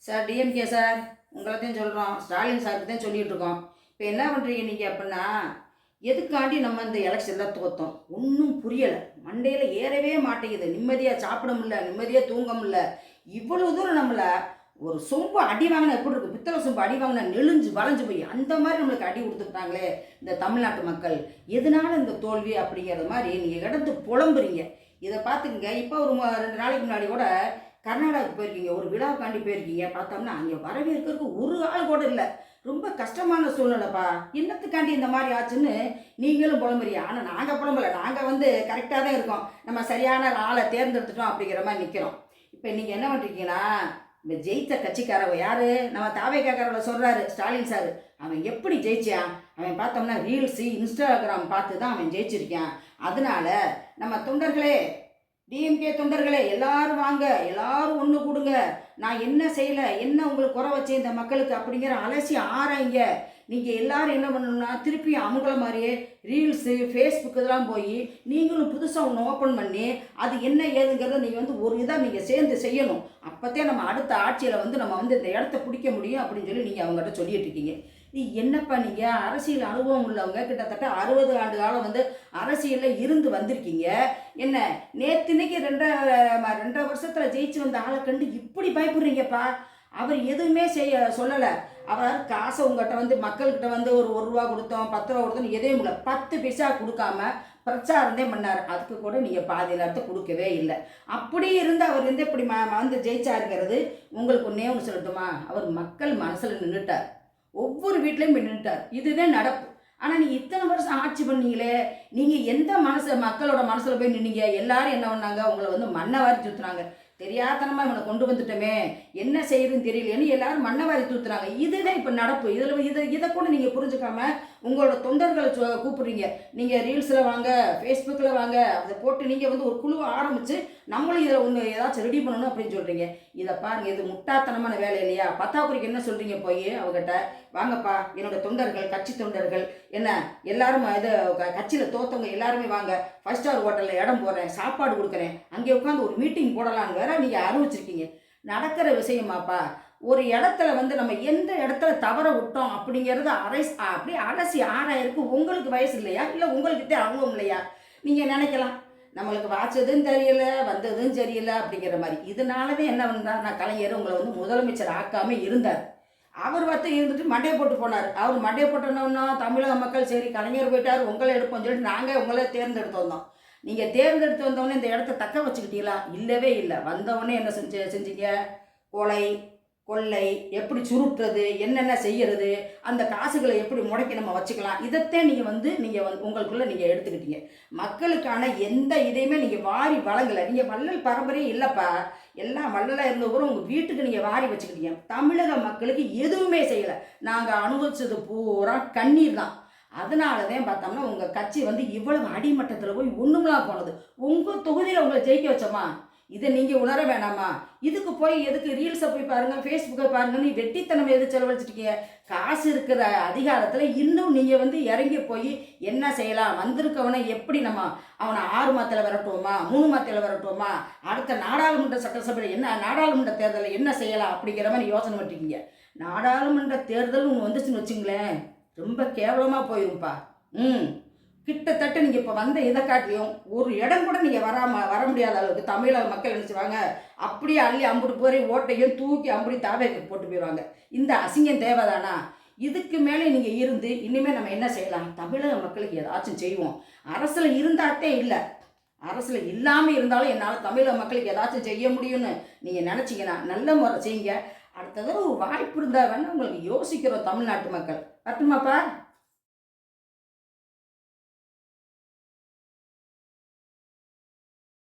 Sir DMK sir உங்களைத்தையும் சொல்கிறோம், ஸ்டாலின் சாருக்கு தான் சொல்லிகிட்டு இருக்கோம். இப்போ என்ன பண்ணுறீங்க நீங்கள் அப்படின்னா, எதுக்காண்டி நம்ம இந்த எலெக்ஷனில் தோற்றோம் ஒன்றும் புரியலை. மண்டையில் ஏறவே மாட்டேங்குது. நிம்மதியாக சாப்பிட முடியல, நிம்மதியாக தூங்க முடியல. இவ்வளோ தூரம் நம்மளை ஒரு சொம்பு அடி வாங்கினா எப்படி இருக்கும்? பித்தளை சொம்பு அடி வாங்கினா நெளிஞ்சு வளைஞ்சு போய் அந்த மாதிரி நம்மளுக்கு அடி கொடுத்துட்டாங்களே இந்த தமிழ்நாட்டு மக்கள். எதனால இந்த தோல்வி அப்படிங்கிறது மாதிரி நீங்கள் கிடந்து புலம்புறீங்க. இதை பார்த்துக்குங்க. இப்போ ஒரு 2 நாளைக்கு முன்னாடி கூட கர்நாடகாவுக்கு போயிருக்கீங்க, ஒரு விழாவுக்காண்டி போயிருக்கீங்க. பார்த்தோம்னா அங்கே வரவேற்கிறதுக்கு ஒரு ஆள் கூட இல்லை. ரொம்ப கஷ்டமான சூழ்நிலைப்பா. என்னத்துக்காண்டி இந்த மாதிரி ஆச்சுன்னு நீங்களும் புலம்புறீங்க. ஆனால் நாங்கள் புலம்பலை. நாங்கள் கரெக்டாக தான் இருக்கோம். நம்ம சரியான ஆளை தேர்ந்தெடுத்துட்டோம் அப்படிங்கிற மாதிரி நிற்கிறோம். இப்போ நீங்கள் என்ன பண்ணுறீங்கன்னா, இந்த ஜெயித்த கட்சிக்காரவ யார்? நம்ம தாவேக்காரவளை சொல்கிறாரு ஸ்டாலின் சார். அவன் எப்படி ஜெயிச்சான்? அவன் பார்த்தோம்னா ரீல்ஸு இன்ஸ்டாகிராம் பார்த்து தான் அவன் ஜெயிச்சிருக்கான். அதனால நம்ம தொண்டர்களே, டிஎம்கே தொண்டர்களே, எல்லாரும் வாங்க, எல்லாரும் ஒன்று கொடுங்க. நான் என்ன செய்யலை, என்ன உங்களுக்கு குறை வச்சேன் இந்த மக்களுக்கு அப்படிங்கிற அலசி ஆராய்ங்க. நீங்கள் எல்லாரும் என்ன பண்ணணும்னா, திருப்பி அவங்கள மாதிரியே ரீல்ஸு ஃபேஸ்புக்கு இதெல்லாம் போய் நீங்களும் புதுசாக ஒன்று ஓப்பன் பண்ணி அது என்ன ஏதுங்கிறத நீங்கள் ஒரு இதாக நீங்கள் சேர்ந்து செய்யணும். அப்போத்தே நம்ம அடுத்த ஆட்சியில் நம்ம இந்த இடத்த பிடிக்க முடியும் அப்படின்னு சொல்லி நீங்கள் அவங்ககிட்ட சொல்லிட்டு இருக்கீங்க. நீ என்னப்பா, நீங்கள் அரசியல் அனுபவம் உள்ளவங்க, கிட்டத்தட்ட 60 ஆண்டு காலம் அரசியலில் இருந்து வந்திருக்கீங்க. என்ன நேற்றுனைக்கு 2 வருஷத்தில் ஜெயிச்சு வந்த ஆளை கண்டு இப்படி பயப்படுறீங்கப்பா? அவர் எதுவுமே சொல்லலை. அவர் காசை உங்கள்கிட்ட மக்கள்கிட்ட ஒரு ரூபா கொடுத்தோம், 10 ரூபா கொடுத்தோம், எதையும் இல்லை. 10 பைசா கொடுக்காம பிரச்சாரந்தே பண்ணார். அதுக்கு கூட நீங்கள் பாதி நேரத்தை கொடுக்கவே இல்லை. அப்படி இருந்து அவர் இப்படி ஜெயிச்சாருங்கிறது உங்களுக்கு ஒன்றே ஒன்று சொல்லட்டுமா? அவர் மக்கள் மனசில் நின்றுட்டார். ஒவ்வொரு வீட்லேயும் போய் நின்றுட்டார். இதுதான் நடப்பு. ஆனால் நீங்கள் இத்தனை வருஷம் ஆட்சி பண்ணீங்களே, நீங்கள் எந்த மக்களோட மனசில் போய் நின்னீங்க? எல்லாரும் என்ன பண்ணாங்க? உங்களை மண்ணை வாரி சுற்றுனாங்க. தெரியாதனமாக இவனை கொண்டு வந்துட்டோமே, என்ன செய்யுதுன்னு தெரியலையேன்னு எல்லாரும் மண்ணை வாரி தூத்துறாங்க. இதுதான் இப்போ நடப்பு. இதை கூட நீங்கள் புரிஞ்சுக்காம உங்களோட தொண்டர்களை கூப்பிடுறீங்க. நீங்கள் ரீல்ஸில் வாங்க, ஃபேஸ்புக்கில் வாங்க, அதை போட்டு நீங்கள் ஒரு குழுவை ஆரம்பித்து நம்மளும் இதில் ஏதாச்சும் ரெடி பண்ணணும் அப்படின்னு சொல்கிறீங்க. இதை பாருங்கள், இது முட்டாத்தனமான வேலை இல்லையா? பத்தாக்குறைக்கு என்ன சொல்கிறீங்க? போய் அவங்ககிட்ட வாங்கப்பா, என்னோடய தொண்டர்கள், கட்சி தொண்டர்கள் என்ன எல்லாரும் கட்சியில் தோத்தவங்க எல்லாருமே வாங்க, 5 ஸ்டார் ஹோட்டலில் இடம் போடுறேன், சாப்பாடு கொடுக்குறேன், அங்கே உட்காந்து ஒரு மீட்டிங் போடலான்னு வேற நீங்கள் அறிவிச்சிருக்கீங்க. நடக்கிற விஷயமாப்பா? ஒரு இடத்துல நம்ம எந்த இடத்துல தவற விட்டோம் அப்படிங்கிறது அப்படியே அலசி ஆராயிருக்கு. உங்களுக்கு வயசு இல்லையா? இல்லை உங்களுக்கிட்டே அனுபவம் இல்லையா? நீங்கள் நினைக்கலாம், நம்மளுக்கு வாச்சதும் தெரியல, வந்ததும் சரியில்லை அப்படிங்கிற மாதிரி. இதனாலவே என்ன பண்ணார்? நான் கலைஞர் உங்களை முதலமைச்சர் ஆக்காமல் இருந்தார். அவர் இருந்துட்டு மண்டையை போட்டு போனார். அவர் மண்டையை போட்டோன்னா தமிழக மக்கள் சரி கலைஞர் போயிட்டார், உங்களை எடுப்போம் சொல்லிட்டு நாங்கள் உங்களை தேர்ந்தெடுத்து வந்தோம். நீங்கள் தேர்ந்தெடுத்து வந்தவொடனே இந்த இடத்த தக்க வச்சுக்கிட்டீங்களா? இல்லவே இல்லை. வந்தவொடனே என்ன செஞ்சீங்க? கொலை, கொள்ளை, எப்படி சுருட்டுறது, என்னென்ன செய்கிறது, அந்த காசுகளை எப்படி முடக்கி நம்ம வச்சுக்கலாம், இதைத்தான் நீங்கள் உங்களுக்குள்ளே நீங்கள் எடுத்துக்கிட்டீங்க. மக்களுக்கான எந்த இதையுமே நீங்கள் வாரி வழங்கலை. நீங்கள் வள்ளல் பரம்பரையே இல்லைப்பா. எல்லாம் வள்ளலாக இருந்த கூட உங்கள் வீட்டுக்கு நீங்கள் வாரி வச்சுக்கிட்டீங்க. தமிழக மக்களுக்கு எதுவுமே செய்யலை. நாங்கள் அனுபவிச்சது பூரா கண்ணீர் தான். அதனால தான் பார்த்தோம்னா உங்கள் கட்சி இவ்வளவு அடிமட்டத்தில் போய் ஒன்றுமெல்லாம் போனது. உங்கள் தொகுதியில் உங்களை ஜெயிக்க வச்சோமா? இதை நீங்கள் உணர வேணாமா? இதுக்கு போய் எதுக்கு ரீல்ஸை போய் பாருங்கள், ஃபேஸ்புக்கை பாருங்கன்னு வெட்டித்தனம் எது செலவழிச்சிருக்கீங்க? காசு இருக்கிற அதிகாரத்தில் இன்னும் நீங்கள் இறங்கி போய் என்ன செய்யலாம், வந்திருக்கவனை எப்படி அவனை 6 மாதத்தில் விரட்டுவோமா, 3 மாதத்தில் விரட்டுவோமா, அடுத்த நாடாளுமன்ற சட்டசபையில் நாடாளுமன்ற தேர்தலில் என்ன செய்யலாம் அப்படிங்கிற மாதிரி யோசனை பண்ணிருக்கீங்க. நாடாளுமன்ற தேர்தல் ஒன்று வந்துச்சுன்னு வச்சுங்களேன், ரொம்ப கேவலமாக போயிரும்ப்பா. கிட்டத்தட்ட நீங்கள் இப்போ இதை காட்டியும் ஒரு இடம் கூட நீங்கள் வர முடியாத அளவுக்கு தமிழக மக்கள் நினச்சிவாங்க. அப்படியே அள்ளி அம்புட்டு போய் ஓட்டையும் தூக்கி அம்புடி தாவேக்கு போட்டு போயிடுவாங்க. இந்த அசிங்கம் தேவைதானா? இதுக்கு மேலே நீங்கள் இருந்து இனிமேல் நம்ம என்ன செய்யலாம்? தமிழக மக்களுக்கு ஏதாச்சும் செய்வோம். அரசில் இருந்தாத்தே இல்லை, அரசில் இல்லாமல் இருந்தாலும் என்னால் தமிழக மக்களுக்கு ஏதாச்சும் செய்ய முடியும்னு நீங்கள் நினச்சிங்கன்னா நல்ல முறை செய்யுங்க. அடுத்தது ஒரு வாய்ப்பு இருந்தால் வேணால் உங்களுக்கு யோசிக்கிறோம் தமிழ்நாட்டு மக்கள். பட்டுமாப்பா?